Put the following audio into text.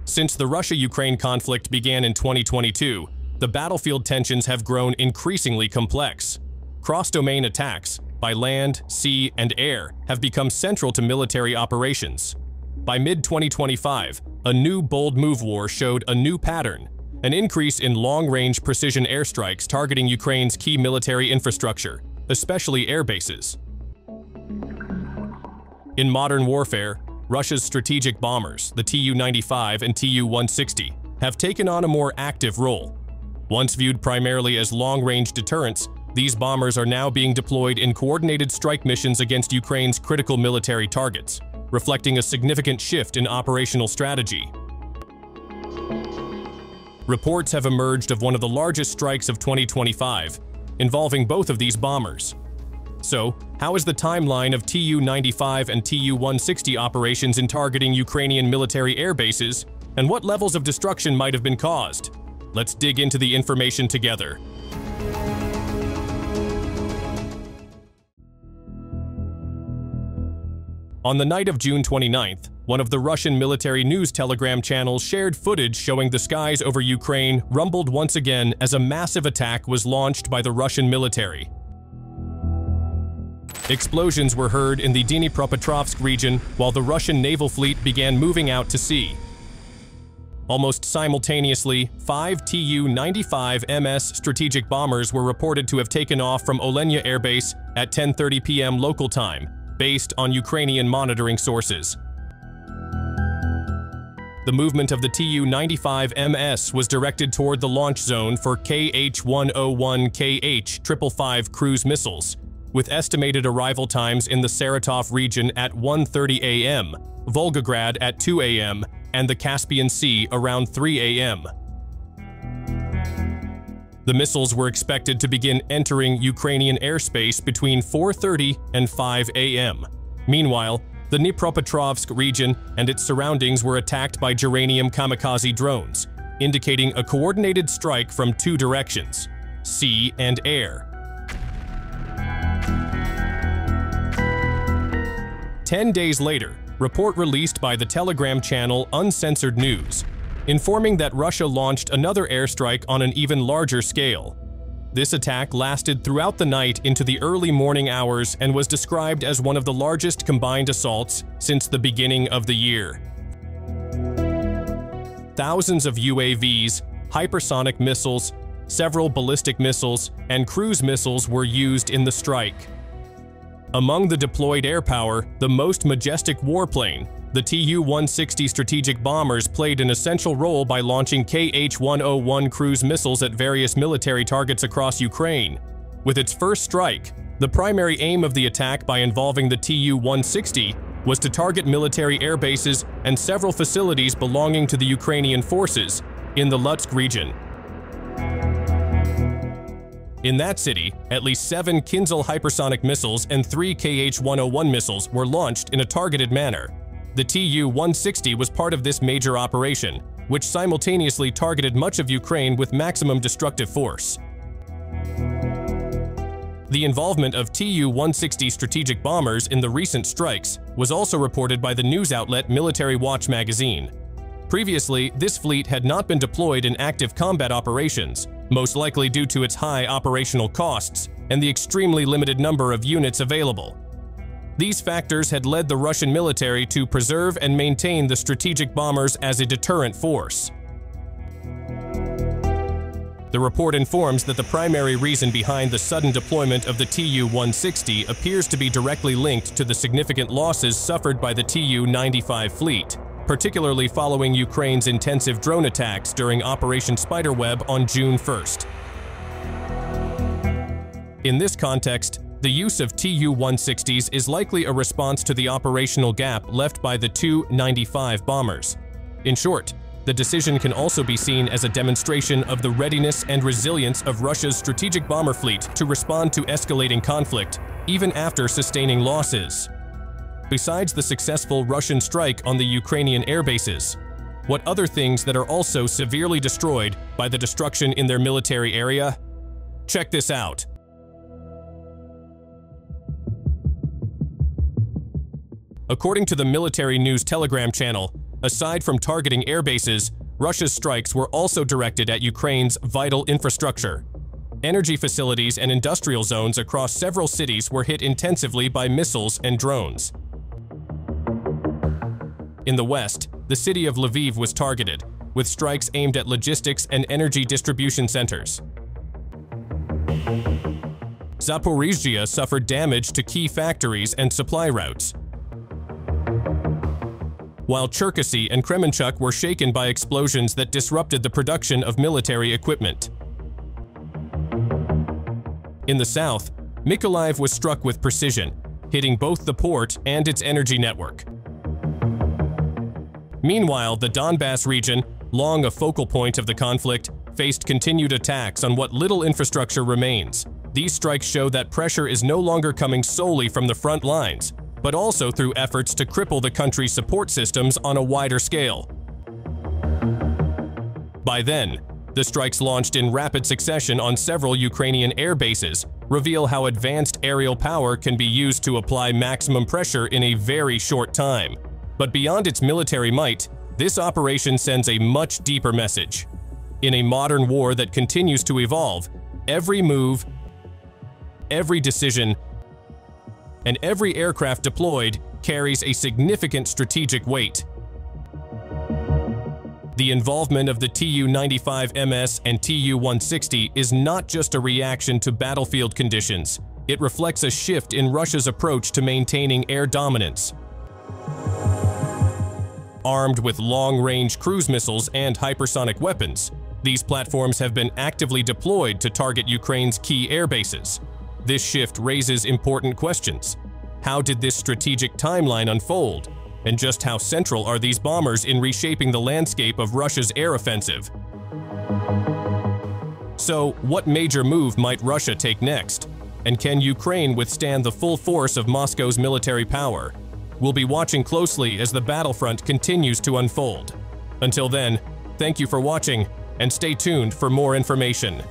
Since the Russia-Ukraine conflict began in 2022, the battlefield tensions have grown increasingly complex. Cross-domain attacks, by land, sea, and air, have become central to military operations. By mid-2025, a new bold move war showed a new pattern, an increase in long-range precision airstrikes targeting Ukraine's key military infrastructure, especially air bases. In modern warfare, Russia's strategic bombers, the TU-95 and TU-160, have taken on a more active role. Once viewed primarily as long-range deterrents, these bombers are now being deployed in coordinated strike missions against Ukraine's critical military targets, reflecting a significant shift in operational strategy. Reports have emerged of one of the largest strikes of 2025, involving both of these bombers. So, how is the timeline of TU-95 and TU-160 operations in targeting Ukrainian military air bases, and what levels of destruction might have been caused? Let's dig into the information together. On the night of June 29th, one of the Russian military news telegram channels shared footage showing the skies over Ukraine rumbled once again as a massive attack was launched by the Russian military. Explosions were heard in the Dnipropetrovsk region while the Russian naval fleet began moving out to sea. Almost simultaneously, 5 TU-95 MS strategic bombers were reported to have taken off from Obliterated Air Base at 10:30 p.m. local time, based on Ukrainian monitoring sources. The movement of the TU-95 MS was directed toward the launch zone for KH-101KH 555 cruise missiles, with estimated arrival times in the Saratov region at 1:30 a.m., Volgograd at 2 a.m., and the Caspian Sea around 3 a.m. The missiles were expected to begin entering Ukrainian airspace between 4:30 and 5 a.m. Meanwhile, the Dnipropetrovsk region and its surroundings were attacked by germanium kamikaze drones, indicating a coordinated strike from two directions, sea and air. 10 days later, report released by the Telegram channel Uncensored News, informing that Russia launched another airstrike on an even larger scale. This attack lasted throughout the night into the early morning hours and was described as one of the largest combined assaults since the beginning of the year. Thousands of UAVs, hypersonic missiles, several ballistic missiles, and cruise missiles were used in the strike. Among the deployed air power, the most majestic warplane, the TU-160 strategic bombers played an essential role by launching KH-101 cruise missiles at various military targets across Ukraine. With its first strike, the primary aim of the attack by involving the TU-160 was to target military air bases and several facilities belonging to the Ukrainian forces in the Lutsk region. In that city, at least 7 Kinzhal hypersonic missiles and 3 KH-101 missiles were launched in a targeted manner. The TU-160 was part of this major operation, which simultaneously targeted much of Ukraine with maximum destructive force. The involvement of TU-160 strategic bombers in the recent strikes was also reported by the news outlet Military Watch magazine. Previously, this fleet had not been deployed in active combat operations, most likely due to its high operational costs and the extremely limited number of units available. These factors had led the Russian military to preserve and maintain the strategic bombers as a deterrent force. The report informs that the primary reason behind the sudden deployment of the TU-160 appears to be directly linked to the significant losses suffered by the TU-95 fleet, particularly following Ukraine's intensive drone attacks during Operation Spiderweb on June 1st. In this context, the use of TU-160s is likely a response to the operational gap left by the TU-95 bombers. In short, the decision can also be seen as a demonstration of the readiness and resilience of Russia's strategic bomber fleet to respond to escalating conflict, even after sustaining losses. Besides the successful Russian strike on the Ukrainian air bases, what other things that are also severely destroyed by the destruction in their military area? Check this out. According to the military news Telegram channel, Aside from targeting airbases, Russia's strikes were also directed at Ukraine's vital infrastructure. Energy facilities and industrial zones across several cities were hit intensively by missiles and drones. In the west, the city of Lviv was targeted, with strikes aimed at logistics and energy distribution centers. Zaporizhzhia suffered damage to key factories and supply routes, while Cherkasy and Kremenchuk were shaken by explosions that disrupted the production of military equipment. In the south, Mykolaiv was struck with precision, hitting both the port and its energy network. Meanwhile, the Donbass region, long a focal point of the conflict, faced continued attacks on what little infrastructure remains. These strikes show that pressure is no longer coming solely from the front lines, but also through efforts to cripple the country's support systems on a wider scale. By then, the strikes launched in rapid succession on several Ukrainian air bases reveal how advanced aerial power can be used to apply maximum pressure in a very short time. But beyond its military might, this operation sends a much deeper message. In a modern war that continues to evolve, every move, every decision, and every aircraft deployed carries a significant strategic weight. The involvement of the TU-95 MS and TU-160 is not just a reaction to battlefield conditions. It reflects a shift in Russia's approach to maintaining air dominance. Armed with long-range cruise missiles and hypersonic weapons, these platforms have been actively deployed to target Ukraine's key air bases. This shift raises important questions. How did this strategic timeline unfold? And just how central are these bombers in reshaping the landscape of Russia's air offensive? So, what major move might Russia take next? And can Ukraine withstand the full force of Moscow's military power? We'll be watching closely as the battlefront continues to unfold. Until then, thank you for watching, and stay tuned for more information.